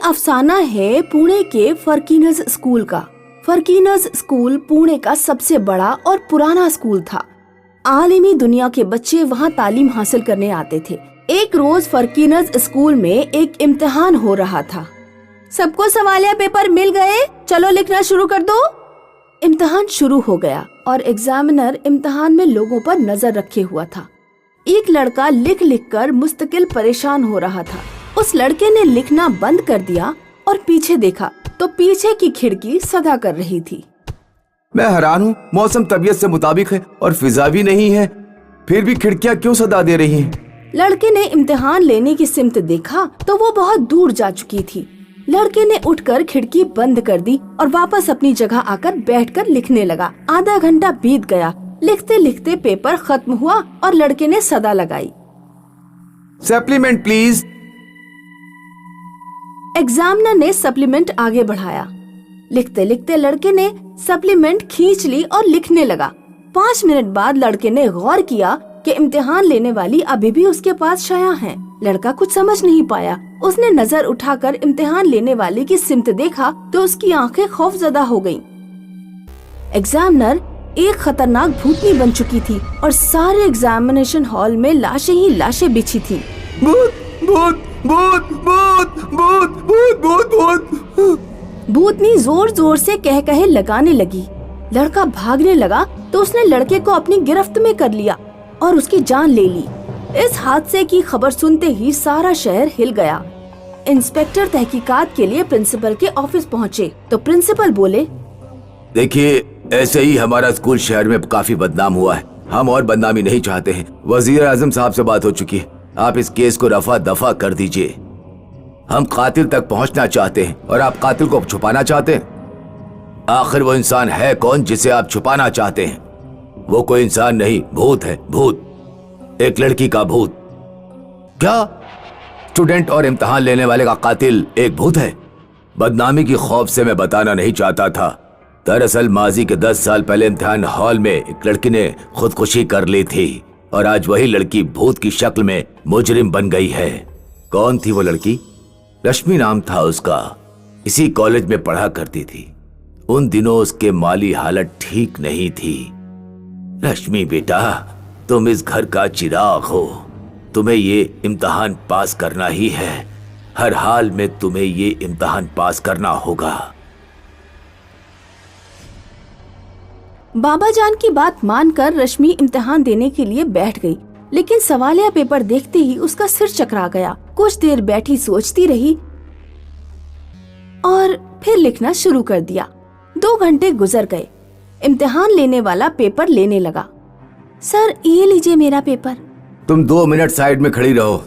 अफसाना है पुणे के फर्किनस स्कूल का। फर्किनस स्कूल पुणे का सबसे बड़ा और पुराना स्कूल था। आलिमी दुनिया के बच्चे वहाँ तालीम हासिल करने आते थे। एक रोज फर्किनस स्कूल में एक इम्तिहान हो रहा था। सबको सवालिया पेपर मिल गए, चलो लिखना शुरू कर दो। इम्तिहान शुरू हो गया और एग्जामिनर इम्तिहान में लोगों पर नजर रखे हुआ था। एक लड़का लिख लिख कर मुस्तकिल परेशान हो रहा था। उस लड़के ने लिखना बंद कर दिया और पीछे देखा तो पीछे की खिड़की सदा कर रही थी। मैं हैरान हूँ, मौसम तबीयत से मुताबिक है और फिजा भी नहीं है, फिर भी खिड़कियाँ क्यों सदा दे रही हैं? लड़के ने इम्तिहान लेने की सिमत देखा तो वो बहुत दूर जा चुकी थी। लड़के ने उठकर खिड़की बंद कर दी और वापस अपनी जगह आकर बैठकर लिखने लगा। आधा घंटा बीत गया। लिखते लिखते पेपर खत्म हुआ और लड़के ने सदा लगाई, सप्लीमेंट प्लीज। एग्जामिनर ने सप्लीमेंट आगे बढ़ाया। लिखते लिखते लड़के ने सप्लीमेंट खींच ली और लिखने लगा। 5 मिनट बाद लड़के ने गौर किया कि इम्तिहान लेने वाली अभी भी उसके पास शाया है। लड़का कुछ समझ नहीं पाया। उसने नजर उठाकर इम्तिहान लेने वाली की सिमत देखा तो उसकी आंखें खौफजदा हो गईं। एग्जामिनर एक खतरनाक भूतनी बन चुकी थी और सारे एग्जामिनेशन हॉल में लाशें ही लाशें बिछी थी। भूत भूत भूत भूत भूत भूत भूत भूत। भूतनी जोर जोर से कह कहे लगाने लगी। लड़का भागने लगा तो उसने लड़के को अपनी गिरफ्त में कर लिया और उसकी जान ले ली। इस हादसे की खबर सुनते ही सारा शहर हिल गया। इंस्पेक्टर तहकीकात के लिए प्रिंसिपल के ऑफिस पहुँचे तो प्रिंसिपल बोले, देखिए, ऐसे ही हमारा स्कूल शहर में काफी बदनाम हुआ है। हम और बदनामी नहीं चाहते हैं। वजीर आजम साहब से बात हो चुकी है, आप इस केस को रफा दफा कर दीजिए। हम कातिल तक पहुंचना चाहते हैं और आप कातिल को छुपाना चाहते हैं। आखिर वो इंसान है कौन जिसे आप छुपाना चाहते हैं? वो कोई इंसान नहीं, भूत है, भूत, एक लड़की का भूत। क्या स्टूडेंट और इम्तिहान लेने वाले का कातिल एक भूत है? बदनामी की खौफ से मैं बताना नहीं चाहता था। दरअसल माजी के 10 साल पहले इम्तिहान हॉल में एक लड़की ने खुदकुशी कर ली थी और आज वही लड़की भूत की शक्ल में मुजरिम बन गई है। कौन थी वो लड़की? रश्मि नाम था उसका। इसी कॉलेज में पढ़ा करती थी। उन दिनों उसके माली हालत ठीक नहीं थी। रश्मि बेटा, तुम इस घर का चिराग हो। तुम्हें ये इम्तिहान पास करना ही है। हर हाल में तुम्हें ये इम्तिहान पास करना होगा। बाबा जान की बात मानकर रश्मि इम्तिहान देने के लिए बैठ गई, लेकिन सवालिया पेपर देखते ही उसका सिर चकरा गया। कुछ देर बैठी सोचती रही और फिर लिखना शुरू कर दिया। 2 घंटे गुजर गए। इम्तिहान लेने वाला पेपर लेने लगा। सर, ये लीजिए मेरा पेपर। तुम 2 मिनट साइड में खड़ी रहो।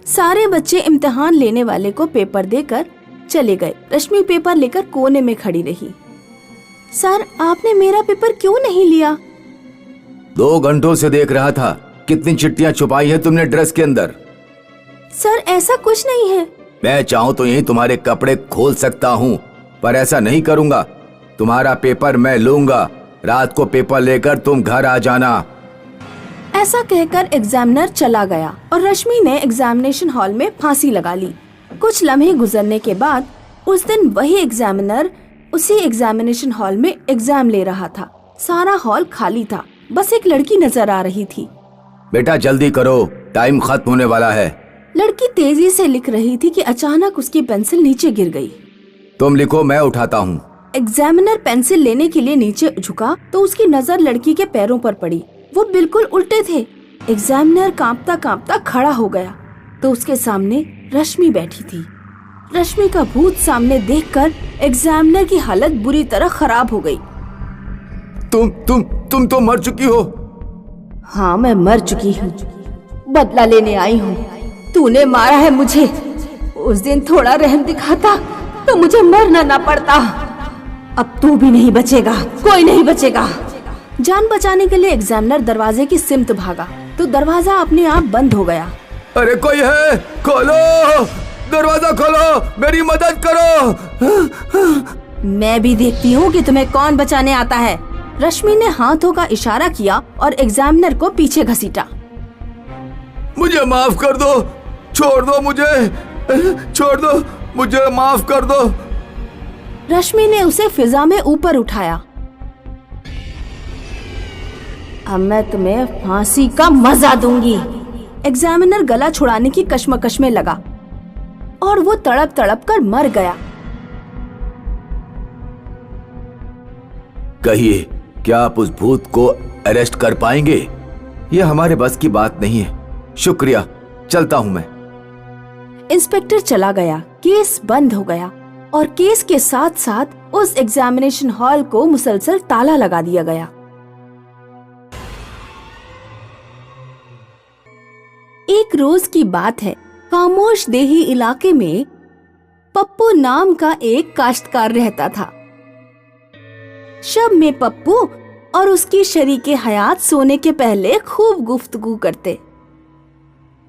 सारे बच्चे इम्तिहान लेने वाले को पेपर देकर चले गए। रश्मि पेपर लेकर कोने में खड़ी रही। सर, आपने मेरा पेपर क्यों नहीं लिया? 2 घंटों से देख रहा था। कितनी चिट्ठियां छुपाई है तुमने ड्रेस के अंदर? सर, ऐसा कुछ नहीं है। मैं चाहूँ तो यही तुम्हारे कपड़े खोल सकता हूँ, पर ऐसा नहीं करूँगा। तुम्हारा पेपर मैं लूंगा। रात को पेपर लेकर तुम घर आ जाना। ऐसा कहकर एग्जामिनर चला गया और रश्मि ने एग्जामिनेशन हॉल में फांसी लगा ली। कुछ लम्हे गुजरने के बाद उस दिन वही एग्जामिनर उसी एग्जामिनेशन हॉल में एग्जाम ले रहा था। सारा हॉल खाली था, बस एक लड़की नजर आ रही थी। बेटा जल्दी करो, टाइम खत्म होने वाला है। लड़की तेजी से लिख रही थी कि अचानक उसकी पेंसिल नीचे गिर गई। तुम लिखो, मैं उठाता हूँ। एग्जामिनर पेंसिल लेने के लिए नीचे झुका तो उसकी नजर लड़की के पैरों पर पड़ी। वो बिल्कुल उल्टे थे। एग्जामिनर कांपता कांपता खड़ा हो गया तो उसके सामने रश्मि बैठी थी। रश्मि का भूत सामने देखकर एग्जामिनर की हालत बुरी तरह खराब हो गई। तुम तो मर चुकी हो। हाँ, मैं मर चुकी हूँ। बदला लेने आई हूँ। तूने मारा है मुझे। उस दिन थोड़ा रहम दिखाता तो मुझे मरना ना पड़ता। अब तू भी नहीं बचेगा, कोई नहीं बचेगा। जान बचाने के लिए एग्जामिनर दरवाजे की सिमत भागा तो दरवाजा अपने आप बंद हो गया। अरे कोई है, खोलो, दरवाजा खोलो, मेरी मदद करो। मैं भी देखती हूँ कि तुम्हें कौन बचाने आता है। रश्मि ने हाथों का इशारा किया और एग्जामिनर को पीछे घसीटा। मुझे माफ कर दो, छोड़ दो मुझे, छोड़ दो, मुझे माफ कर दो। रश्मि ने उसे फिजा में ऊपर उठाया। अब मैं तुम्हें फांसी का मजा दूंगी। एग्जामिनर गला छुड़ाने की कश्मकश में लगा और वो तड़प तड़प कर मर गया। कहिए, क्या आप उस भूत को अरेस्ट कर पाएंगे? यह हमारे बस की बात नहीं है। शुक्रिया, चलता हूं मैं। इंस्पेक्टर चला गया। केस बंद हो गया और केस के साथ साथ उस एग्जामिनेशन हॉल को मुसलसल ताला लगा दिया गया। एक रोज की बात है। खामोश देही इलाके में पप्पू नाम का एक काश्तकार रहता था। शब में पप्पू और उसकी शरीके हयात सोने के पहले खूब गुफ्तगू करते।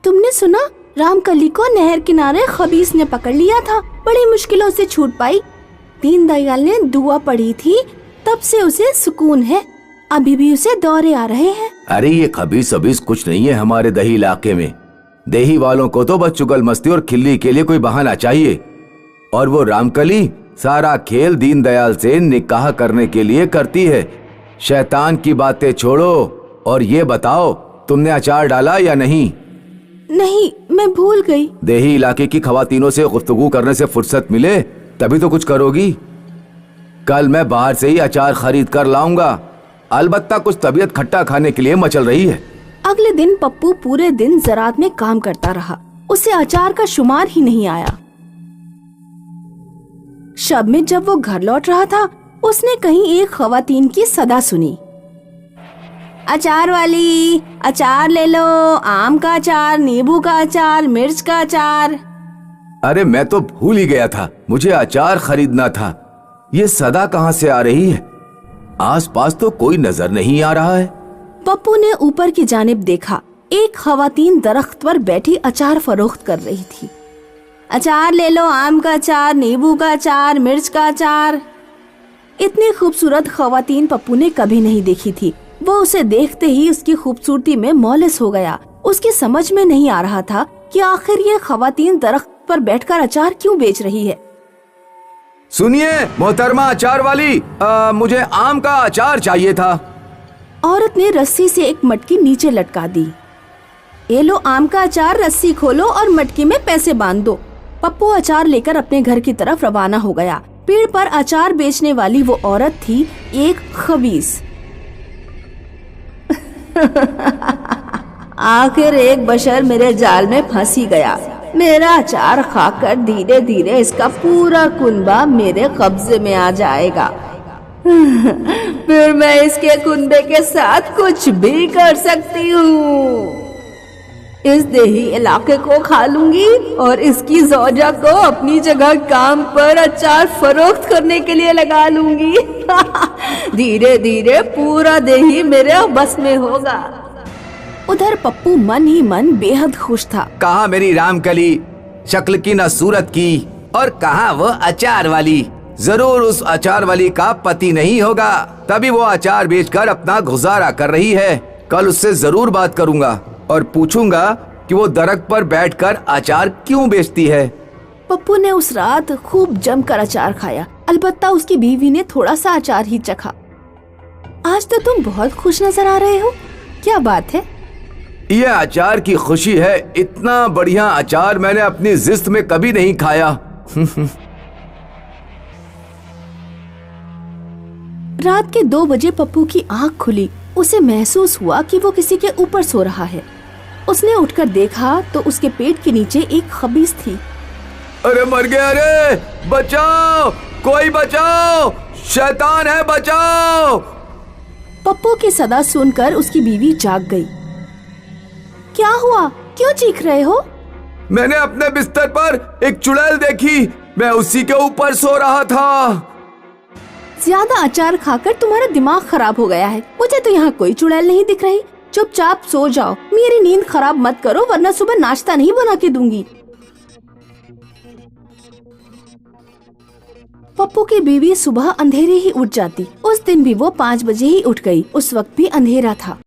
तुमने सुना, रामकली को नहर किनारे खबीस ने पकड़ लिया था। बड़ी मुश्किलों से छूट पाई। दीनदयाल ने दुआ पढ़ी थी, तब से उसे सुकून है। अभी भी उसे दौरे आ रहे हैं। अरे ये खबीस अबीस कुछ नहीं है हमारे दही इलाके में। देही वालों को तो बस चुगल मस्ती और खिल्ली के लिए कोई बहाना चाहिए। और वो रामकली सारा खेल दीनदयाल से निकाह करने के लिए करती है। शैतान की बातें छोड़ो और ये बताओ, तुमने अचार डाला या नहीं? नहीं, मैं भूल गई। देही इलाके की खवातीनों से गुफ्तगू करने से फुर्सत मिले तभी तो कुछ करोगी। कल मैं बाहर से ही अचार खरीद कर लाऊंगा। अलबत्ता कुछ तबीयत खट्टा खाने के लिए मचल रही है। अगले दिन पप्पू पूरे दिन ज़रात में काम करता रहा। उसे अचार का शुमार ही नहीं आया। शब में जब वो घर लौट रहा था, उसने कहीं एक खवातीन की सदा सुनी। अचार वाली, अचार ले लो, आम का अचार, नींबू का अचार, मिर्च का अचार। अरे मैं तो भूल ही गया था, मुझे अचार खरीदना था। ये सदा कहाँ से आ रही है? आसपास तो कोई नजर नहीं आ रहा है। पप्पू ने ऊपर की जानिब देखा। एक खवातीन दरख्त पर बैठी अचार फरोख्त कर रही थी। अचार ले लो, आम का अचार, नींबू का अचार, मिर्च का अचार। इतनी खूबसूरत खवातीन पप्पू ने कभी नहीं देखी थी। वो उसे देखते ही उसकी खूबसूरती में मौलिस हो गया। उसकी समझ में नहीं आ रहा था कि आखिर ये खवातीन दरख्त पर बैठकर अचार क्यों बेच रही है। सुनिए मोहतरमा अचार वाली, मुझे आम का अचार चाहिए था। औरत ने रस्सी से एक मटकी नीचे लटका दी। ये लो आम का अचार, रस्सी खोलो और मटकी में पैसे बांध दो। पप्पू अचार लेकर अपने घर की तरफ रवाना हो गया। पेड़ पर अचार बेचने वाली वो औरत थी एक खबीस। आखिर एक बशर मेरे जाल में फंसी गया। मेरा अचार खाकर धीरे धीरे इसका पूरा कुनबा मेरे कब्जे में आ जाएगा। फिर मैं इसके कुनबे के साथ कुछ भी कर सकती हूँ। इस देही इलाके को खा लूंगी और इसकी जौजा को अपनी जगह काम पर अचार फरोख्त करने के लिए लगा लूंगी। धीरे धीरे पूरा देही मेरे बस में होगा। उधर पप्पू मन ही मन बेहद खुश था। कहाँ मेरी रामकली, शक्ल की न सूरत की, और कहाँ वो अचार वाली। जरूर उस अचार वाली का पति नहीं होगा, तभी वो अचार बेचकर अपना गुजारा कर रही है। कल उससे जरूर बात करूंगा और पूछूंगा कि वो दरख्त पर बैठकर अचार क्यों बेचती है। पप्पू ने उस रात खूब जमकर अचार खाया। अलबत्ता उसकी बीवी ने थोड़ा सा अचार ही चखा। आज तो तुम बहुत खुश नजर आ रहे हो, क्या बात है? ये अचार की खुशी है। इतना बढ़िया अचार मैंने अपनी जिंदगी में कभी नहीं खाया। रात के 2 बजे पप्पू की आंख खुली। उसे महसूस हुआ कि वो किसी के ऊपर सो रहा है। उसने उठकर देखा तो उसके पेट के नीचे एक खबीस थी। अरे मर गया, अरे बचाओ, कोई बचाओ, शैतान है, बचाओ। पप्पू की सदा सुनकर उसकी बीवी जाग गई। क्या हुआ, क्यों चीख रहे हो? मैंने अपने बिस्तर पर एक चुड़ैल देखी, मैं उसी के ऊपर सो रहा था। ज्यादा अचार खाकर तुम्हारा दिमाग खराब हो गया है। मुझे तो यहाँ कोई चुड़ैल नहीं दिख रही। चुपचाप सो जाओ, मेरी नींद खराब मत करो, वरना सुबह नाश्ता नहीं बना के दूंगी। पप्पू की बीवी सुबह अंधेरे ही उठ जाती। उस दिन भी वो 5 बजे ही उठ गई। उस वक्त भी अंधेरा था।